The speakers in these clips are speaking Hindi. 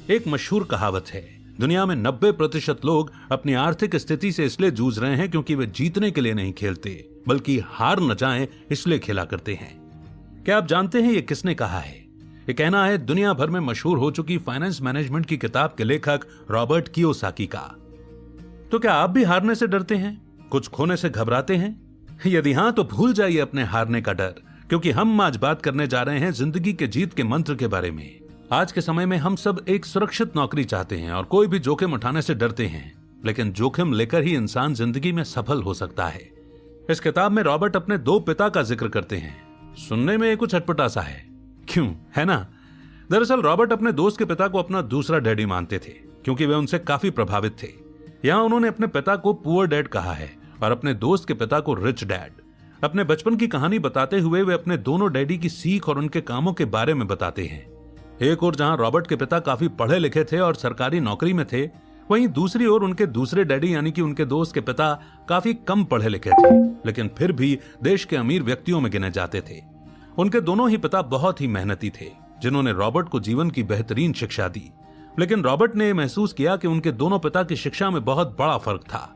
एक मशहूर कहावत है, दुनिया में 90% लोग अपनी आर्थिक स्थिति से इसलिए जूझ रहे हैं क्योंकि वे जीतने के लिए नहीं खेलते, बल्कि हार न जाएं इसलिए खेला करते हैं। क्या आप जानते हैं ये किसने कहा है? ये कहना है दुनिया भर में मशहूर हो चुकी फाइनेंस मैनेजमेंट की किताब के लेखक रॉबर्ट कियोसाकी का। तो क्या आप भी हारने से डरते हैं, कुछ खोने से घबराते हैं? यदि हां तो भूल जाइए अपने हारने का डर, क्योंकि हम आज बात करने जा रहे हैं जिंदगी के जीत के मंत्र के बारे में। आज के समय में हम सब एक सुरक्षित नौकरी चाहते हैं और कोई भी जोखिम उठाने से डरते हैं, लेकिन जोखिम लेकर ही इंसान जिंदगी में सफल हो सकता है। इस किताब में रॉबर्ट अपने 2 पिता का जिक्र करते हैं। सुनने में कुछ अटपटा सा है, क्यों, है ना? दरअसल रॉबर्ट अपने दोस्त के पिता को अपना दूसरा डैडी मानते थे, क्योंकि वे उनसे काफी प्रभावित थे। यहां उन्होंने अपने पिता को पुअर डैड कहा है और अपने दोस्त के पिता को रिच डैड। अपने बचपन की कहानी बताते हुए वे अपने दोनों डैडी की सीख और उनके कामों के बारे में बताते हैं। एक ओर जहां रॉबर्ट के पिता काफी पढ़े लिखे थे और सरकारी नौकरी में थे, वहीं दूसरी ओर उनके दूसरे डैडी यानी कि उनके दोस्त के पिता काफी कम पढ़े लिखे थे, लेकिन फिर भी देश के अमीर व्यक्तियों में गिने जाते थे। उनके दोनों ही पिता बहुत ही मेहनती थे, जिन्होंने रॉबर्ट को जीवन की बेहतरीन शिक्षा दी। लेकिन रॉबर्ट ने महसूस किया कि उनके दोनों पिता की शिक्षा में बहुत बड़ा फर्क था।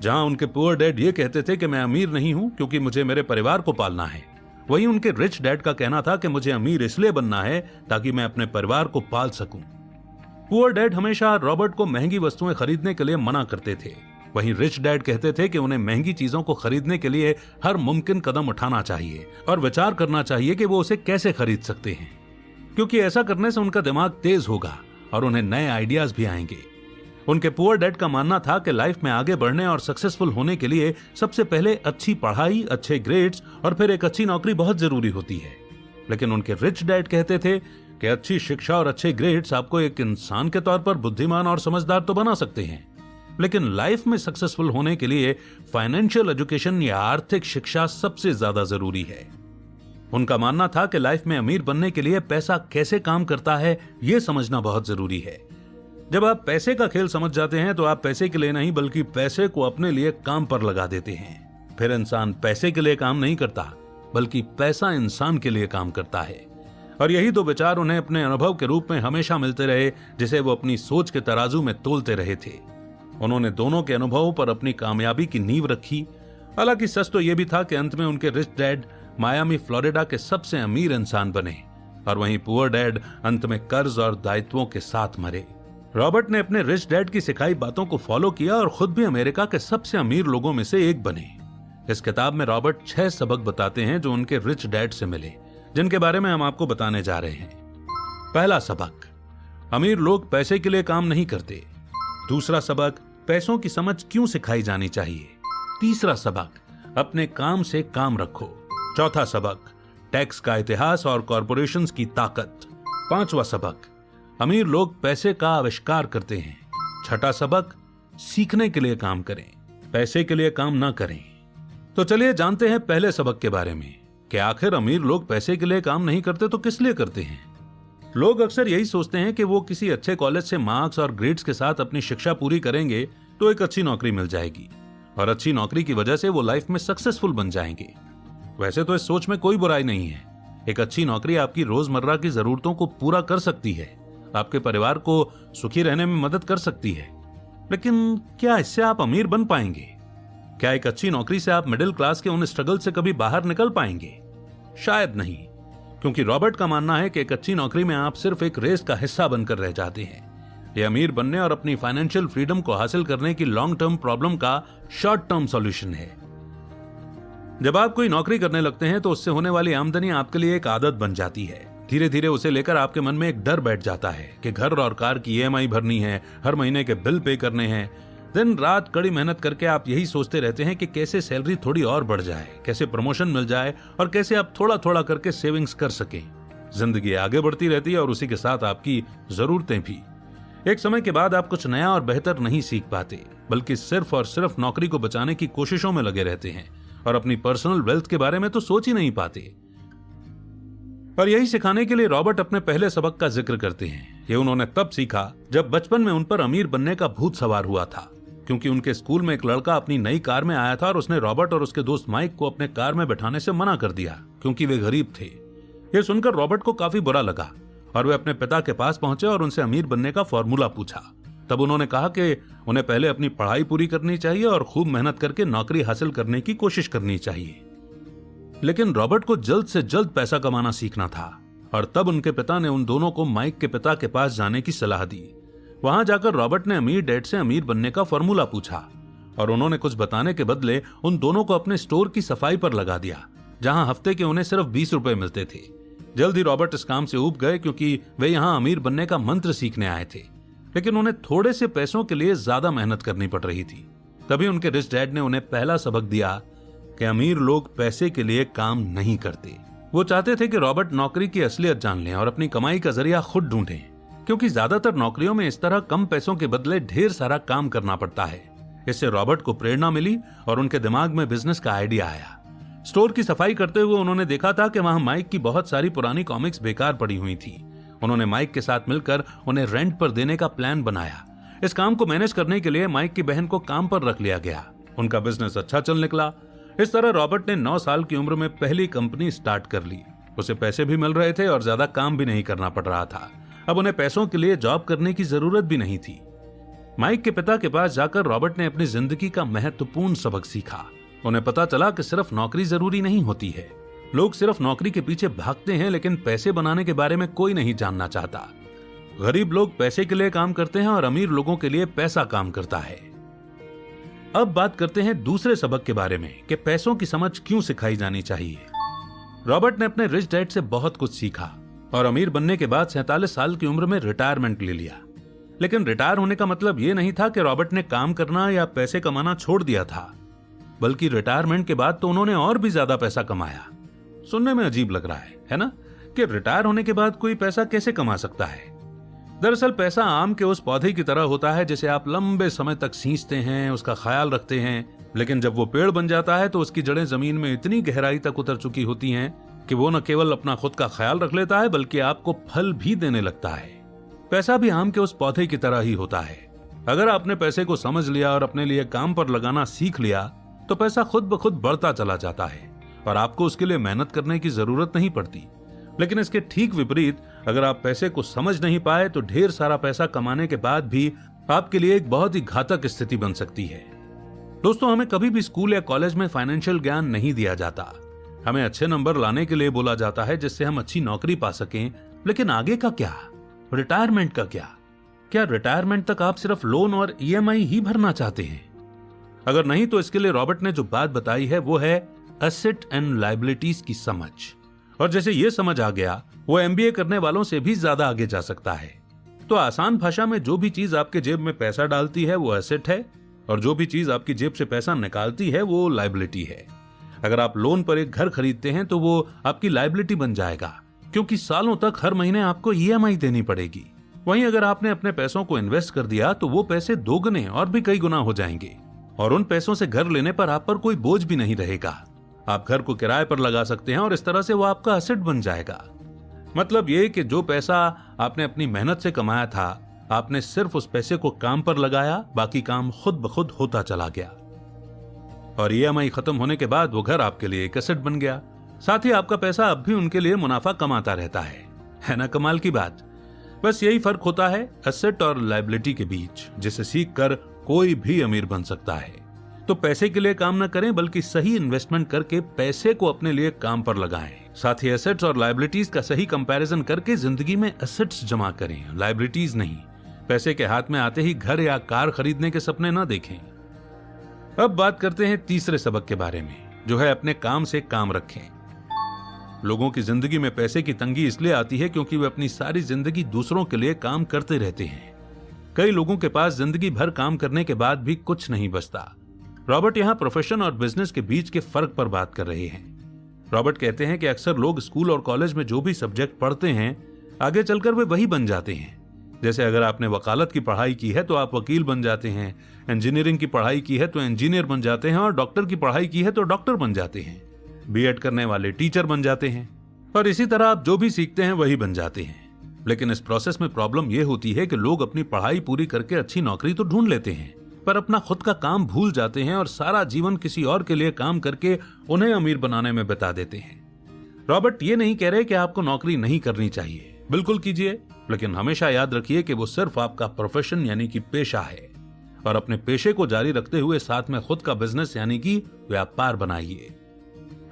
जहां उनके पुअर डैड ये कहते थे कि मैं अमीर नहीं हूं क्योंकि मुझे मेरे परिवार को पालना है, वहीं उनके रिच डैड का कहना था कि मुझे अमीर इसलिए बनना है ताकि मैं अपने परिवार को पाल सकूं। पुअर डैड हमेशा रॉबर्ट को महंगी वस्तुएं खरीदने के लिए मना करते थे, वहीं रिच डैड कहते थे कि उन्हें महंगी चीजों को खरीदने के लिए हर मुमकिन कदम उठाना चाहिए और विचार करना चाहिए कि वो उसे कैसे खरीद सकते हैं, क्योंकि ऐसा करने से उनका दिमाग तेज होगा और उन्हें नए आइडियाज भी आएंगे। उनके पुअर डैड का मानना था कि लाइफ में आगे बढ़ने और सक्सेसफुल होने के लिए सबसे पहले अच्छी पढ़ाई, अच्छे ग्रेड्स और फिर एक अच्छी नौकरी बहुत जरूरी होती है। लेकिन उनके रिच डैड कहते थे कि अच्छी शिक्षा और अच्छे ग्रेड्स आपको एक इंसान के तौर पर बुद्धिमान और समझदार तो बना सकते हैं, लेकिन लाइफ में सक्सेसफुल होने के लिए फाइनेंशियल एजुकेशन या आर्थिक शिक्षा सबसे ज्यादा जरूरी है। उनका मानना था कि लाइफ में अमीर बनने के लिए पैसा कैसे काम करता है यह समझना बहुत जरूरी है। जब आप पैसे का खेल समझ जाते हैं तो आप पैसे के लिए नहीं बल्कि पैसे को अपने लिए काम पर लगा देते हैं। फिर इंसान पैसे के लिए काम नहीं करता, बल्कि पैसा इंसान के लिए काम करता है। और यही 2 विचार उन्हें अपने अनुभव के रूप में हमेशा मिलते रहे, जिसे वो अपनी सोच के तराजू में तोलते रहे थे। उन्होंने दोनों के अनुभवों पर अपनी कामयाबी की नींव रखी। हालांकि सच तो यह भी था कि अंत में उनके रिच डैड मायामी फ्लोरिडा के सबसे अमीर इंसान बने और वहीं पुअर डैड अंत में कर्ज और दायित्वों के साथ मरे। रॉबर्ट ने अपने रिच डैड की सिखाई बातों को फॉलो किया और खुद भी अमेरिका के सबसे अमीर लोगों में से एक बने। इस किताब में रॉबर्ट 6 सबक बताते हैं जो उनके रिच डैड से मिले, जिनके बारे में हम आपको बताने जा रहे हैं। पहला सबक, अमीर लोग पैसे के लिए काम नहीं करते। दूसरा सबक, पैसों की समझ क्यों सिखाई जानी चाहिए। तीसरा सबक, अपने काम से काम रखो। चौथा सबक, टैक्स का इतिहास और कॉरपोरेशंस की ताकत। पांचवा सबक, अमीर लोग पैसे का आविष्कार करते हैं। छठा सबक, सीखने के लिए काम करें, पैसे के लिए काम ना करें। तो चलिए जानते हैं पहले सबक के बारे में कि आखिर अमीर लोग पैसे के लिए काम नहीं करते तो किस लिए करते हैं। लोग अक्सर यही सोचते हैं कि वो किसी अच्छे कॉलेज से मार्क्स और ग्रेड्स के साथ अपनी शिक्षा पूरी करेंगे तो एक अच्छी नौकरी मिल जाएगी और अच्छी नौकरी की वजह से वो लाइफ में सक्सेसफुल बन जाएंगे। वैसे तो इस सोच में कोई बुराई नहीं है। एक अच्छी नौकरी आपकी रोजमर्रा की जरूरतों को पूरा कर सकती है, आपके परिवार को सुखी रहने में मदद कर सकती है, लेकिन क्या इससे आप अमीर बन पाएंगे? क्या एक अच्छी नौकरी से आप मिडिल क्लास के उन स्ट्रगल से कभी बाहर निकल पाएंगे? शायद नहीं, क्योंकि रॉबर्ट का मानना है कि एक अच्छी नौकरी में आप सिर्फ एक रेस का हिस्सा बनकर रह जाते हैं। यह अमीर बनने और अपनी फाइनेंशियल फ्रीडम को हासिल करने की लॉन्ग टर्म प्रॉब्लम का शॉर्ट टर्म सॉल्यूशन है। जब आप कोई नौकरी करने लगते हैं तो उससे होने वाली आमदनी आपके लिए एक आदत बन जाती है। धीरे धीरे उसे लेकर आपके मन में एक डर बैठ जाता है कि घर और कार की EMI भरनी है, हर महीने के बिल पे करने हैं। दिन रात कड़ी मेहनत करके आप यही सोचते रहते हैं कि कैसे सैलरी थोड़ी और बढ़ जाए, कैसे प्रमोशन मिल जाए और कैसे आप थोड़ा थोड़ा करके सेविंग्स कर सकें। जिंदगी आगे बढ़ती रहती है और उसी के साथ आपकी जरूरतें भी। एक समय के बाद आप कुछ नया और बेहतर नहीं सीख पाते, बल्कि सिर्फ और सिर्फ नौकरी को बचाने की कोशिशों में लगे रहते हैं और अपनी पर्सनल वेल्थ के बारे में तो सोच ही नहीं पाते। और यही सिखाने के लिए रॉबर्ट अपने पहले सबक का जिक्र करते हैं। ये उन्होंने तब सीखा जब बचपन में उन पर अमीर बनने का भूत सवार हुआ था, क्योंकि उनके स्कूल में एक लड़का अपनी नई कार में आया था और उसने रॉबर्ट और उसके दोस्त माइक को अपने कार में बैठाने से मना कर दिया क्योंकि वे गरीब थे। यह सुनकर रॉबर्ट को काफी बुरा लगा और वे अपने पिता के पास पहुंचे और उनसे अमीर बनने का फॉर्मूला पूछा। तब उन्होंने कहा कि उन्हें पहले अपनी पढ़ाई पूरी करनी चाहिए और खूब मेहनत करके नौकरी हासिल करने की कोशिश करनी चाहिए। लेकिन रॉबर्ट को जल्द से जल्द पैसा कमाना सीखना था और तब उनके पिता ने उन दोनों को माइक के पिता के पास जाने की सलाह दी। वहां जाकर रॉबर्ट ने अमीर डैड से अमीर बनने का फॉर्मूला पूछा और उन्होंने कुछ बताने के बदले उन दोनों को अपने स्टोर की सफाई पर लगा दिया, जहां हफ्ते के उन्हें सिर्फ 20 रुपए मिलते थे। जल्द ही रॉबर्ट इस काम से ऊब गए क्योंकि वे यहां अमीर बनने का मंत्र सीखने आए थे, लेकिन उन्हें थोड़े से पैसों के लिए ज्यादा मेहनत करनी पड़ रही थी। तभी उनके रिच डैड ने उन्हें पहला सबक दिया कि अमीर लोग पैसे के लिए काम नहीं करते। वो चाहते थे कि रॉबर्ट नौकरी की असलियत जान लें और अपनी कमाई का जरिया खुद ढूंढें, क्योंकि ज्यादातर नौकरियों में इस तरह कम पैसों के बदले ढेर सारा काम करना पड़ता है। इससे रॉबर्ट को प्रेरणा मिली और उनके दिमाग में बिजनेस का आइडिया आया। स्टोर की सफाई करते हुए उन्होंने देखा था कि वहां माइक की बहुत सारी पुरानी कॉमिक्स बेकार पड़ी हुई थी। उन्होंने माइक के साथ मिलकर उन्हें रेंट पर देने का प्लान बनाया। इस काम को मैनेज करने के लिए माइक की बहन को काम पर रख लिया गया। उनका बिजनेस अच्छा चल निकला। इस तरह रॉबर्ट ने 9 साल की उम्र में पहली कंपनी स्टार्ट कर ली। उसे पैसे भी मिल रहे थे और ज्यादा काम भी नहीं करना पड़ रहा था। अब उन्हें पैसों के लिए जॉब करने की जरूरत भी नहीं थी। माइक के पिता के पास जाकर रॉबर्ट ने अपनी जिंदगी का महत्वपूर्ण सबक सीखा। उन्हें पता चला कि सिर्फ नौकरी जरूरी नहीं होती है। लोग सिर्फ नौकरी के पीछे भागते हैं, लेकिन पैसे बनाने के बारे में कोई नहीं जानना चाहता। गरीब लोग पैसे के लिए काम करते हैं और अमीर लोगों के लिए पैसा काम करता है। अब बात करते हैं दूसरे सबक के बारे में कि पैसों की समझ क्यों सिखाई जानी चाहिए। रॉबर्ट ने अपने रिच डैड से बहुत कुछ सीखा और अमीर बनने के बाद 47 साल की उम्र में रिटायरमेंट ले लिया। लेकिन रिटायर होने का मतलब यह नहीं था कि रॉबर्ट ने काम करना या पैसे कमाना छोड़ दिया था, बल्कि रिटायरमेंट के बाद तो उन्होंने और भी ज्यादा पैसा कमाया। सुनने में अजीब लग रहा है ना, कि रिटायर होने के बाद कोई पैसा कैसे कमा सकता है। दरअसल पैसा आम के उस पौधे की तरह होता है जिसे आप लंबे समय तक सींचते हैं, उसका ख्याल रखते हैं, लेकिन जब वो पेड़ बन जाता है तो उसकी जड़ें जमीन में इतनी गहराई तक उतर चुकी होती हैं कि वो न केवल अपना खुद का ख्याल रख लेता है बल्कि आपको फल भी देने लगता है। पैसा भी आम के उस पौधे की तरह ही होता है। अगर आपने पैसे को समझ लिया और अपने लिए काम पर लगाना सीख लिया तो पैसा खुद ब खुद बढ़ता चला जाता है और आपको उसके लिए मेहनत करने की जरूरत नहीं पड़ती। लेकिन इसके ठीक विपरीत, अगर आप पैसे को समझ नहीं पाए तो ढेर सारा पैसा कमाने के बाद भी आपके लिए एक बहुत ही घातक स्थिति बन सकती है। दोस्तों, हमें कभी भी स्कूल या कॉलेज में फाइनेंशियल ज्ञान नहीं दिया जाता। हमें अच्छे नंबर लाने के लिए बोला जाता है जिससे हम अच्छी नौकरी पा सकें, लेकिन आगे का क्या? रिटायरमेंट का क्या? क्या रिटायरमेंट तक आप सिर्फ लोन और ईएमआई ही भरना चाहते हैं? अगर नहीं तो इसके लिए रॉबर्ट ने जो बात बताई है वो है एसेट एंड लायबिलिटीज की समझ। और जैसे ये समझ आ गया, वो एमबीए करने वालों से भी ज्यादा आगे जा सकता है। तो आसान भाषा में, जो भी चीज आपके जेब में पैसा डालती है वो एसेट है और जो भी चीज आपकी जेब से पैसा निकालती है वो लायबिलिटी है। अगर आप लोन पर एक घर खरीदते हैं तो वो आपकी लायबिलिटी बन जाएगा, क्योंकि सालों तक हर महीने आपको ईएमआई देनी पड़ेगी। वहीं अगर आपने अपने पैसों को इन्वेस्ट कर दिया तो वो पैसे दोगुने और भी कई गुना हो जाएंगे और उन पैसों से घर लेने पर आप पर कोई बोझ भी नहीं रहेगा। आप घर को किराए पर लगा सकते हैं और इस तरह से वो आपका एसेट बन जाएगा। मतलब ये कि जो पैसा आपने अपनी मेहनत से कमाया था, आपने सिर्फ उस पैसे को काम पर लगाया, बाकी काम खुद ब खुद होता चला गया और ईएमआई खत्म होने के बाद वो घर आपके लिए एक एसेट बन गया। साथ ही आपका पैसा अब भी उनके लिए मुनाफा कमाता रहता है ना? कमाल की बात। बस यही फर्क होता है एसेट और लायबिलिटी के बीच, जिसे सीख कर कोई भी अमीर बन सकता है। तो पैसे के लिए काम न करें बल्कि सही इन्वेस्टमेंट करके पैसे को अपने लिए काम पर लगाएं। साथ ही एसेट्स और लायबिलिटीज का सही कंपैरिजन करके जिंदगी में एसेट्स जमा करें, लायबिलिटीज नहीं। पैसे के हाथ में आते ही घर या कार खरीदने के सपने न देखें। अब बात करते हैं तीसरे सबक के बारे में, जो है अपने काम से काम रखें। लोगों की जिंदगी में पैसे की तंगी इसलिए आती है क्योंकि वे अपनी सारी जिंदगी दूसरों के लिए काम करते रहते हैं। कई लोगों के पास जिंदगी भर काम करने के बाद भी कुछ नहीं बचता। रॉबर्ट यहाँ प्रोफेशन और बिजनेस के बीच के फर्क पर बात कर रहे हैं। रॉबर्ट कहते हैं कि अक्सर लोग स्कूल और कॉलेज में जो भी सब्जेक्ट पढ़ते हैं, आगे चलकर वे वही बन जाते हैं। जैसे अगर आपने वकालत की पढ़ाई की है तो आप वकील बन जाते हैं, इंजीनियरिंग की पढ़ाई की है तो इंजीनियर बन जाते हैं और डॉक्टर की पढ़ाई की है तो डॉक्टर बन जाते हैं। बीएड करने वाले टीचर बन जाते हैं और इसी तरह आप जो भी सीखते हैं वही बन जाते हैं। लेकिन इस प्रोसेस में प्रॉब्लम यह होती है कि लोग अपनी पढ़ाई पूरी करके अच्छी नौकरी तो ढूंढ लेते हैं, पर अपना खुद का काम भूल जाते हैं और सारा जीवन किसी और के लिए काम करके उन्हें अमीर बनाने में बिता देते हैं। रॉबर्ट ये नहीं कह रहे कि आपको नौकरी नहीं करनी चाहिए, बिल्कुल कीजिए, लेकिन हमेशा याद रखिए कि वो सिर्फ आपका प्रोफेशन यानी कि पेशा है, और अपने पेशे को जारी रखते हुए साथ में खुद का बिजनेस यानी कि व्यापार बनाइए।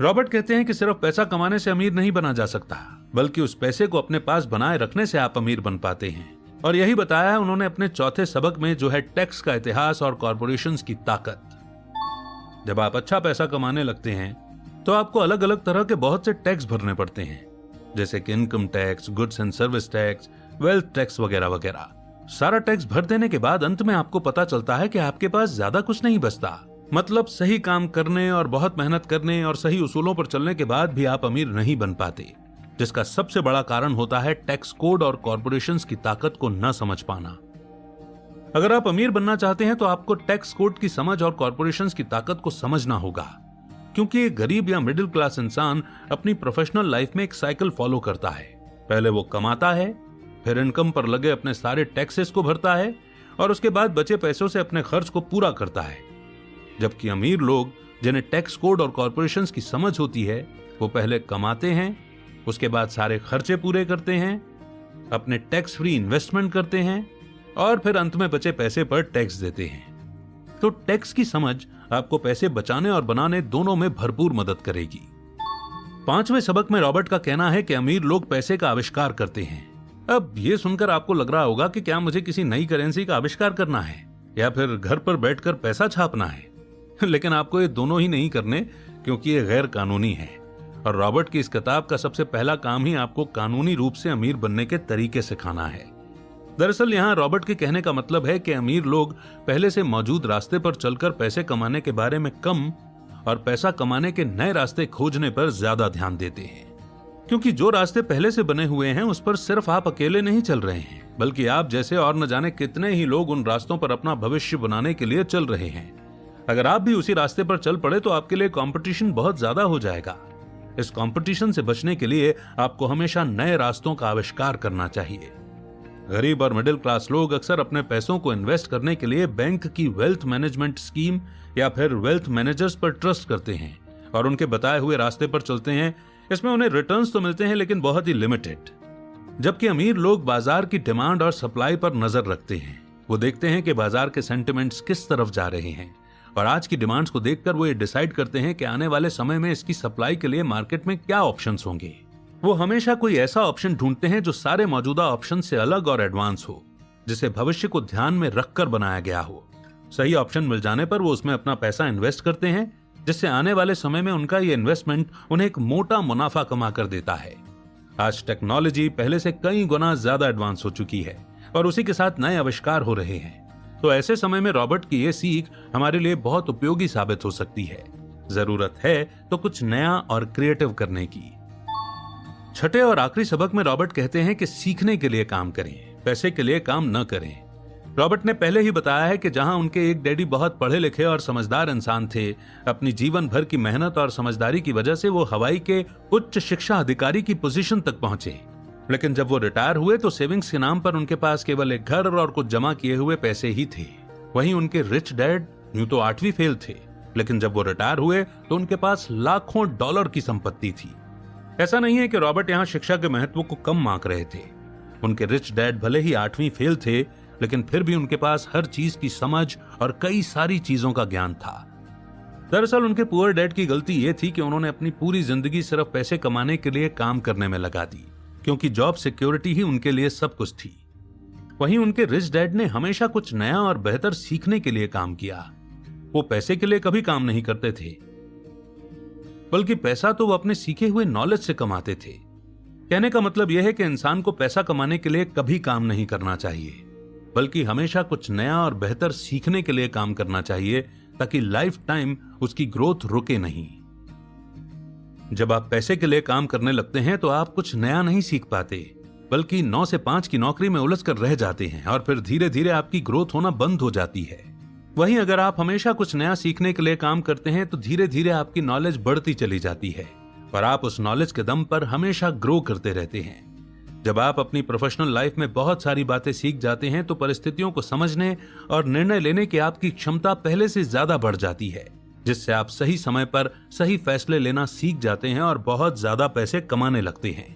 रॉबर्ट कहते हैं कि सिर्फ पैसा कमाने से अमीर नहीं बना जा सकता, बल्कि उस पैसे को अपने पास बनाए रखने से आप अमीर बन पाते हैं। और यही बताया है उन्होंने अपने चौथे सबक में, जो है टैक्स का इतिहास और कॉर्पोरेशंस की ताकत। जब आप अच्छा पैसा कमाने लगते हैं तो आपको अलग अलग तरह के बहुत से टैक्स भरने पड़ते हैं, जैसे कि income tax, goods and service tax, wealth tax वगैरह वगैरह। सारा टैक्स भर देने के बाद अंत में आपको पता चलता है कि आपके पास ज्यादा कुछ नहीं बचता। मतलब सही काम करने और बहुत मेहनत करने और सही उसूलों पर चलने के बाद भी आप अमीर नहीं बन पाते, जिसका सबसे बड़ा कारण होता है टैक्स कोड और कॉर्पोरेशंस की ताकत को न समझ पाना। अगर आप अमीर बनना चाहते हैं तो आपको टैक्स कोड की समझ और कॉर्पोरेशंस की ताकत को समझना होगा, क्योंकि एक गरीब या मिडिल क्लास इंसान अपनी प्रोफेशनल लाइफ में एक साइकिल फॉलो करता है। पहले वो कमाता है, फिर इनकम पर लगे अपने सारे टैक्सेस को भरता है और उसके बाद बचे पैसों से अपने खर्च को पूरा करता है। जबकि अमीर लोग, जिन्हें टैक्स कोड और कॉर्पोरेशंस की समझ होती है, वो पहले कमाते हैं, उसके बाद सारे खर्चे पूरे करते हैं, अपने टैक्स फ्री इन्वेस्टमेंट करते हैं और फिर अंत में बचे पैसे पर टैक्स देते हैं। तो टैक्स की समझ आपको पैसे बचाने और बनाने दोनों में भरपूर मदद करेगी। 5वें सबक में रॉबर्ट का कहना है कि अमीर लोग पैसे का आविष्कार करते हैं। अब ये सुनकर आपको लग रहा होगा कि क्या मुझे किसी नई करेंसी का आविष्कार करना है या फिर घर पर बैठकर पैसा छापना है। लेकिन आपको ये दोनों ही नहीं करने, क्योंकि ये गैर कानूनी है। और रॉबर्ट की इस किताब का सबसे पहला काम ही आपको कानूनी रूप से अमीर बनने के तरीके सिखाना है। दरअसल यहाँ रॉबर्ट के कहने का मतलब है कि अमीर लोग पहले से मौजूद रास्ते पर चलकर पैसे कमाने के बारे में कम और पैसा कमाने के नए रास्ते खोजने पर ज्यादा ध्यान देते हैं, क्योंकि जो रास्ते पहले से बने हुए हैं उस पर सिर्फ आप अकेले नहीं चल रहे हैं, बल्कि आप जैसे और न जाने कितने ही लोग उन रास्तों पर अपना भविष्य बनाने के लिए चल रहे हैं। अगर आप भी उसी रास्ते पर चल पड़े तो आपके लिए कंपटीशन बहुत ज्यादा हो जाएगा। इस कंपटीशन से बचने के लिए आपको हमेशा नए रास्तों का आविष्कार करना चाहिए। गरीब और मिडिल क्लास लोग अक्सर अपने पैसों को इन्वेस्ट करने के लिए बैंक की वेल्थ मैनेजमेंट स्कीम या फिर वेल्थ मैनेजर्स पर ट्रस्ट करते हैं और उनके बताए हुए रास्ते पर चलते हैं। इसमें उन्हें रिटर्न्स तो मिलते हैं, लेकिन बहुत ही लिमिटेड। जबकि अमीर लोग बाजार की डिमांड और सप्लाई पर नजर रखते हैं। वो देखते हैं कि बाजार के सेंटिमेंट्स किस तरफ जा रहे हैं और आज की डिमांड्स को देखकर वो ये डिसाइड करते हैं कि आने वाले समय में इसकी सप्लाई के लिए मार्केट में क्या ऑप्शंस होंगे। वो हमेशा कोई ऐसा ऑप्शन ढूंढते हैं जो सारे मौजूदा ऑप्शन से अलग और एडवांस हो, जिसे भविष्य को ध्यान में रखकर बनाया गया हो। सही ऑप्शन मिल जाने पर वो उसमें अपना पैसा इन्वेस्ट करते हैं, जिससे आने वाले समय में उनका ये इन्वेस्टमेंट उन्हें एक मोटा मुनाफा कमा कर देता है। आज टेक्नोलॉजी पहले से कई गुना ज्यादा एडवांस हो चुकी है और उसी के साथ नए आविष्कार हो रहे हैं। तो ऐसे समय में रॉबर्ट की ये सीख हमारे लिए बहुत उपयोगी साबित हो सकती है। जरूरत है तो कुछ नया और क्रिएटिव करने की। छठे और आखिरी सबक में रॉबर्ट कहते हैं कि सीखने के लिए काम करें, पैसे के लिए काम न करें। रॉबर्ट ने पहले ही बताया है कि जहां उनके एक डैडी बहुत पढ़े लिखे और समझदार इंसान थे, अपनी जीवन भर की मेहनत और समझदारी की वजह से वो हवाई के उच्च शिक्षा अधिकारी की पोजीशन तक पहुंचे। लेकिन जब वो रिटायर हुए तो सेविंग्स के नाम पर उनके पास केवल एक घर और कुछ जमा किए हुए पैसे ही थे। वहीं उनके रिच डैड यूं तो 8वीं फेल थे, लेकिन जब वो रिटायर हुए तो उनके पास लाखों डॉलर की संपत्ति थी। ऐसा नहीं है कि रॉबर्ट यहाँ शिक्षा के महत्व को कम आंक रहे थे। उनके रिच डैड भले ही 8वीं फेल थे, लेकिन फिर भी उनके पास हर चीज की समझ और कई सारी चीजों का ज्ञान था। दरअसल उनके पुअर डैड की गलती यह थी कि उन्होंने अपनी पूरी जिंदगी सिर्फ पैसे कमाने के लिए काम करने में लगा दी, क्योंकि जॉब सिक्योरिटी ही उनके लिए सब कुछ थी। वहीं उनके रिच डैड ने हमेशा कुछ नया और बेहतर सीखने के लिए काम किया। वो पैसे के लिए कभी काम नहीं करते थे, बल्कि पैसा तो वो अपने सीखे हुए नॉलेज से कमाते थे। कहने का मतलब यह है कि इंसान को पैसा कमाने के लिए कभी काम नहीं करना चाहिए, बल्कि हमेशा कुछ नया और बेहतर सीखने के लिए काम करना चाहिए, ताकि लाइफ टाइम उसकी ग्रोथ रुके नहीं। जब आप पैसे के लिए काम करने लगते हैं तो आप कुछ नया नहीं सीख पाते, बल्कि 9 से 5 की नौकरी में उलझ कर रह जाते हैं और फिर धीरे धीरे आपकी ग्रोथ होना बंद हो जाती है। वहीं अगर आप हमेशा कुछ नया सीखने के लिए काम करते हैं तो धीरे धीरे आपकी नॉलेज बढ़ती चली जाती है और आप उस नॉलेज के दम पर हमेशा ग्रो करते रहते हैं। जब आप अपनी प्रोफेशनल लाइफ में बहुत सारी बातें सीख जाते हैं तो परिस्थितियों को समझने और निर्णय लेने की आपकी क्षमता पहले से ज्यादा बढ़ जाती है, जिससे आप सही समय पर सही फैसले लेना सीख जाते हैं और बहुत ज्यादा पैसे कमाने लगते हैं।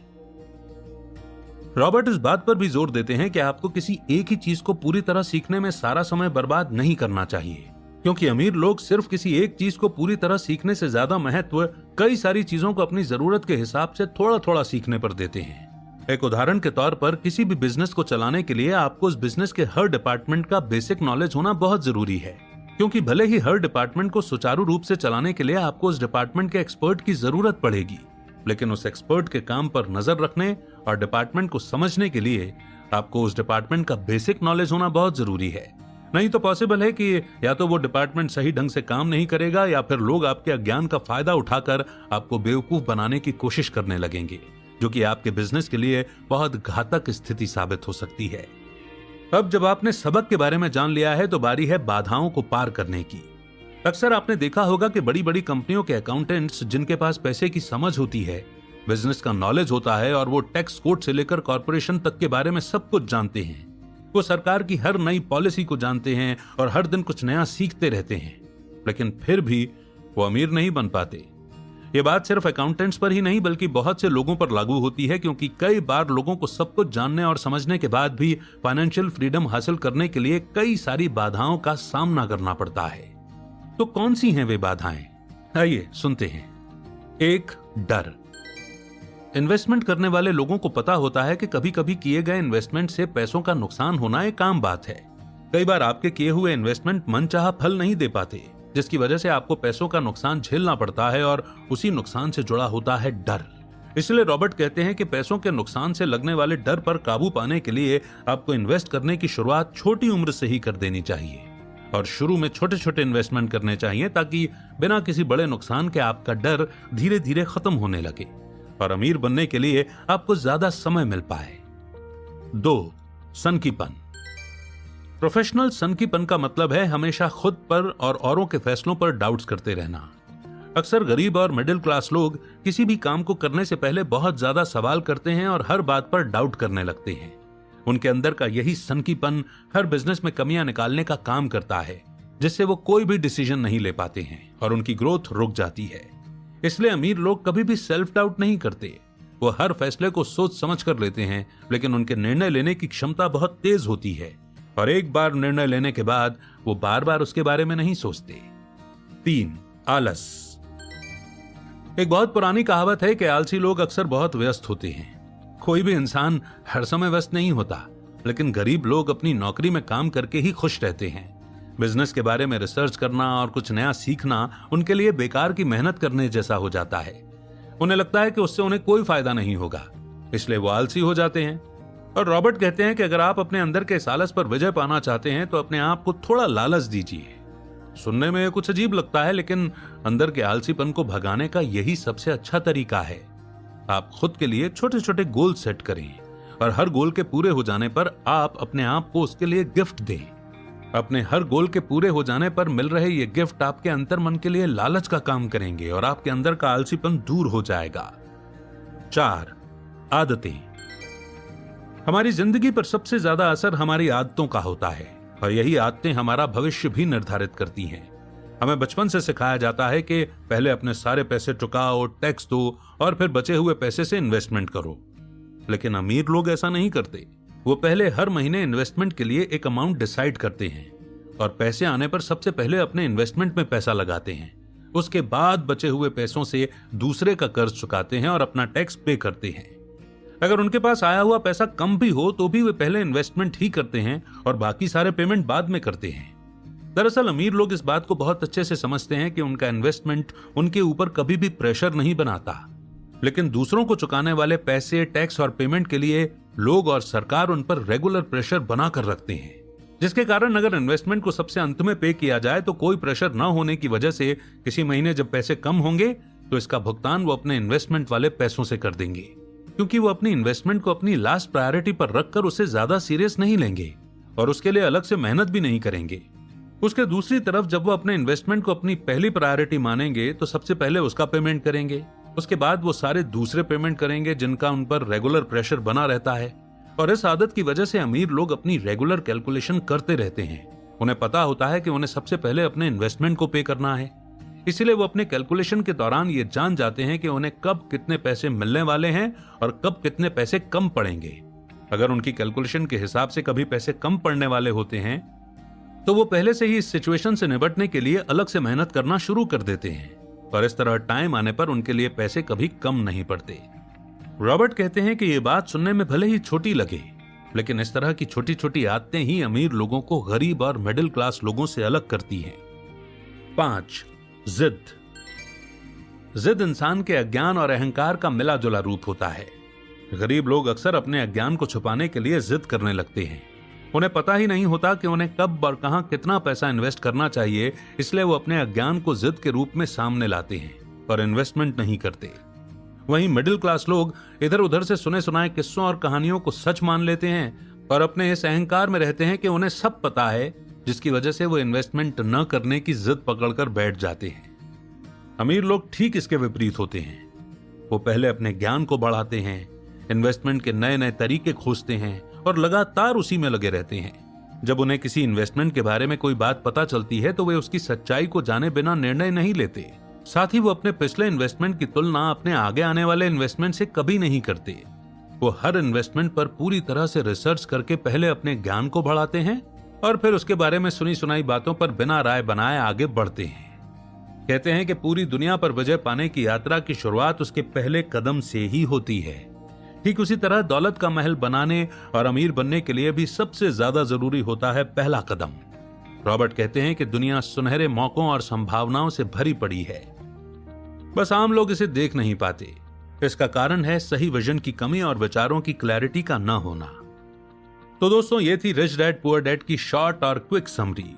रॉबर्ट इस बात पर भी जोर देते हैं कि आपको किसी एक ही चीज को पूरी तरह सीखने में सारा समय बर्बाद नहीं करना चाहिए, क्योंकि अमीर लोग सिर्फ किसी एक चीज को पूरी तरह सीखने से ज्यादा महत्व कई सारी चीजों को अपनी जरूरत के हिसाब से थोड़ा थोड़ा सीखने पर देते हैं। एक उदाहरण के तौर पर किसी भी बिजनेस को चलाने के लिए आपको उस बिजनेस के हर डिपार्टमेंट का बेसिक नॉलेज होना बहुत जरूरी है, क्योंकि भले ही हर डिपार्टमेंट को सुचारू रूप से चलाने के लिए आपको उस डिपार्टमेंट के एक्सपर्ट की जरूरत पड़ेगी, लेकिन उस एक्सपर्ट के काम पर नजर रखने और डिपार्टमेंट को समझने के लिए आपको उस डिपार्टमेंट का बेसिक नॉलेज होना बहुत जरूरी है। नहीं तो पॉसिबल है कि या तो वो डिपार्टमेंट सही ढंग से काम नहीं करेगा या फिर लोग आपके अज्ञान का फायदा उठाकर आपको बेवकूफ बनाने की कोशिश करने लगेंगे, जो कि आपके बिजनेस के लिए बहुत घातक स्थिति साबित हो सकती है। अब जब आपने सबक के बारे में जान लिया है तो बारी है बाधाओं को पार करने की। अक्सर आपने देखा होगा कि बड़ी बड़ी कंपनियों के अकाउंटेंट्स जिनके पास पैसे की समझ होती है, बिजनेस का नॉलेज होता है और वो टैक्स कोड से लेकर कॉर्पोरेशन तक के बारे में सब कुछ जानते हैं, वो सरकार की हर नई पॉलिसी को जानते हैं और हर दिन कुछ नया सीखते रहते हैं, लेकिन फिर भी वो अमीर नहीं बन पाते। ये बात सिर्फ अकाउंटेंट्स पर ही नहीं बल्कि बहुत से लोगों पर लागू होती है, क्योंकि कई बार लोगों को सब कुछ जानने और समझने के बाद भी फाइनेंशियल फ्रीडम हासिल करने के लिए कई सारी बाधाओं का सामना करना पड़ता है। तो कौन सी हैं वे बाधाएं? आइए सुनते हैं। एक, डर। इन्वेस्टमेंट करने वाले लोगों को पता होता है कि कभी कभी किए गए इन्वेस्टमेंट से पैसों का नुकसान होना एक आम बात है। कई बार आपके किए हुए इन्वेस्टमेंट मनचाहा फल नहीं दे पाते, जिसकी वजह से आपको पैसों का नुकसान झेलना पड़ता है और उसी नुकसान से जुड़ा होता है डर। इसलिए रॉबर्ट कहते हैं कि पैसों के नुकसान से लगने वाले डर पर काबू पाने के लिए आपको इन्वेस्ट करने की शुरुआत छोटी उम्र से ही कर देनी चाहिए और शुरू में छोटे छोटे इन्वेस्टमेंट करने चाहिए, ताकि बिना किसी बड़े नुकसान के आपका डर धीरे धीरे खत्म होने लगे और अमीर बनने के लिए आपको ज्यादा समय मिल पाए। 2, सनकीपन। प्रोफेशनल सनकीपन का मतलब है हमेशा खुद पर और औरों के फैसलों पर डाउट्स करते रहना। अक्सर गरीब और मिडिल क्लास लोग किसी भी काम को करने से पहले बहुत ज्यादा सवाल करते हैं और हर बात पर डाउट करने लगते हैं। उनके अंदर का यही सनकीपन हर बिजनेस में कमियां निकालने का काम करता है, जिससे वो कोई भी डिसीजन नहीं ले पाते हैं और उनकी ग्रोथ रुक जाती है। इसलिए अमीर लोग कभी भी सेल्फ डाउट नहीं करते। वो हर फैसले को सोच समझ कर लेते हैं, लेकिन उनके निर्णय लेने की क्षमता बहुत तेज होती है और एक बार निर्णय लेने के बाद वो बार बार उसके बारे में नहीं सोचते। 3, आलस। एक बहुत पुरानी कहावत है कि आलसी लोग अक्सर बहुत व्यस्त होते हैं। कोई भी इंसान हर समय व्यस्त नहीं होता, लेकिन गरीब लोग अपनी नौकरी में काम करके ही खुश रहते हैं। बिजनेस के बारे में रिसर्च करना और कुछ नया सीखना उनके लिए बेकार की मेहनत करने जैसा हो जाता है। उन्हें लगता है कि उससे उन्हें कोई फायदा नहीं होगा, इसलिए वो आलसी हो जाते हैं। और रॉबर्ट कहते हैं कि अगर आप अपने अंदर के इस आलस पर विजय पाना चाहते हैं तो अपने आप को थोड़ा लालच दीजिए। सुनने में कुछ अजीब लगता है, लेकिन अंदर के आलसीपन को भगाने का यही सबसे अच्छा तरीका है। आप खुद के लिए छोटे छोटे गोल सेट करें और हर गोल के पूरे हो जाने पर आप अपने आप को उसके लिए गिफ्ट दें। अपने हर गोल के पूरे हो जाने पर मिल रहे ये गिफ्ट आपके अंतर मन के लिए लालच का काम करेंगे और आपके अंदर का आलसीपन दूर हो जाएगा। 4, आदतें। हमारी जिंदगी पर सबसे ज्यादा असर हमारी आदतों का होता है और यही आदतें हमारा भविष्य भी निर्धारित करती हैं। हमें बचपन से सिखाया जाता है कि पहले अपने सारे पैसे चुकाओ, टैक्स दो और फिर बचे हुए पैसे से इन्वेस्टमेंट करो। लेकिन अमीर लोग ऐसा नहीं करते। वो पहले हर महीने इन्वेस्टमेंट के लिए एक अमाउंट डिसाइड करते हैं और पैसे आने पर सबसे पहले अपने इन्वेस्टमेंट में पैसा लगाते हैं। उसके बाद बचे हुए पैसों से दूसरे का कर्ज चुकाते हैं और अपना टैक्स पे करते हैं। अगर उनके पास आया हुआ पैसा कम भी हो तो भी वे पहले इन्वेस्टमेंट ही करते हैं और बाकी सारे पेमेंट बाद में करते हैं। दरअसल अमीर लोग इस बात को बहुत अच्छे से समझते हैं कि उनका इन्वेस्टमेंट उनके ऊपर कभी भी प्रेशर नहीं बनाता, लेकिन दूसरों को चुकाने वाले पैसे, टैक्स और पेमेंट के लिए लोग और सरकार उन पर रेगुलर प्रेशर बनाकर रखते हैं, जिसके कारण अगर इन्वेस्टमेंट को सबसे अंत में पे किया जाए तो कोई प्रेशर न होने की वजह से किसी महीने जब पैसे कम होंगे तो इसका भुगतान वो अपने इन्वेस्टमेंट वाले पैसों से कर देंगे, क्योंकि वो अपनी इन्वेस्टमेंट को अपनी लास्ट प्रायोरिटी पर रखकर उसे ज्यादा सीरियस नहीं लेंगे और उसके लिए अलग से मेहनत भी नहीं करेंगे। उसके दूसरी तरफ जब वो अपने इन्वेस्टमेंट को अपनी पहली प्रायोरिटी मानेंगे तो सबसे पहले उसका पेमेंट करेंगे, उसके बाद वो सारे दूसरे पेमेंट करेंगे जिनका उन पर रेगुलर प्रेशर बना रहता है। और इस आदत की वजह से अमीर लोग अपनी रेगुलर कैलकुलेशन करते रहते हैं। उन्हें पता होता है कि उन्हें सबसे पहले अपने इन्वेस्टमेंट को पे करना है, इसीलिए वो अपने कैलकुलेशन के दौरान ये जान जाते हैं कि उन्हें कब कितने पैसे मिलने वाले हैं और कब कितने पैसे कम पड़ेंगे अगर उनकी कैलकुलेशन के हिसाब से कभी पैसे कम पड़ने वाले होते हैं तो वो पहले से ही इस सिचुएशन से निपटने के लिए अलग से मेहनत करना शुरू कर देते हैं, और इस तरह टाइम आने पर उनके लिए पैसे कभी कम नहीं पड़ते। रॉबर्ट कहते हैं कि ये बात सुनने में भले ही छोटी लगे, लेकिन इस तरह की छोटी छोटी आदतें ही अमीर लोगों को गरीब और मिडिल क्लास लोगों से अलग करती हैं। 5. जिद। जिद इंसान के अज्ञान और अहंकार का मिला जुला रूप होता है। गरीब लोग अक्सर अपने अज्ञान को छुपाने के लिए जिद करने लगते हैं। उन्हें पता ही नहीं होता कि उन्हें कब और कहां कितना पैसा इन्वेस्ट करना चाहिए, इसलिए वो अपने अज्ञान को जिद के रूप में सामने लाते हैं और इन्वेस्टमेंट नहीं करते। वहीं मिडिल क्लास लोग इधर उधर से सुने सुनाए किस्सों और कहानियों को सच मान लेते हैं और अपने इस अहंकार में रहते हैं कि उन्हें सब पता है, जिसकी वजह से वो इन्वेस्टमेंट न करने की जिद पकड़कर बैठ जाते हैं। अमीर लोग ठीक इसके विपरीत होते हैं। वो पहले अपने ज्ञान को बढ़ाते हैं, इन्वेस्टमेंट के नए नए तरीके खोजते हैं और लगातार उसी में लगे रहते हैं। जब उन्हें किसी इन्वेस्टमेंट के बारे में कोई बात पता चलती है तो वे उसकी सच्चाई को जाने बिना निर्णय नहीं लेते। साथ ही वो अपने पिछले इन्वेस्टमेंट की तुलना अपने आगे आने वाले इन्वेस्टमेंट से कभी नहीं करते। वो हर इन्वेस्टमेंट पर पूरी तरह से रिसर्च करके पहले अपने ज्ञान को बढ़ाते हैं और फिर उसके बारे में सुनी सुनाई बातों पर बिना राय बनाए आगे बढ़ते हैं। कहते हैं कि पूरी दुनिया पर विजय पाने की यात्रा की शुरुआत उसके पहले कदम से ही होती है। ठीक उसी तरह दौलत का महल बनाने और अमीर बनने के लिए भी सबसे ज्यादा जरूरी होता है पहला कदम। रॉबर्ट कहते हैं कि दुनिया सुनहरे मौकों और संभावनाओं से भरी पड़ी है, बस आम लोग इसे देख नहीं पाते। इसका कारण है सही विजन की कमी और विचारों की क्लैरिटी का न होना। तो दोस्तों, ये थी रिच डैड पुअर डैड की शॉर्ट और क्विक समरी।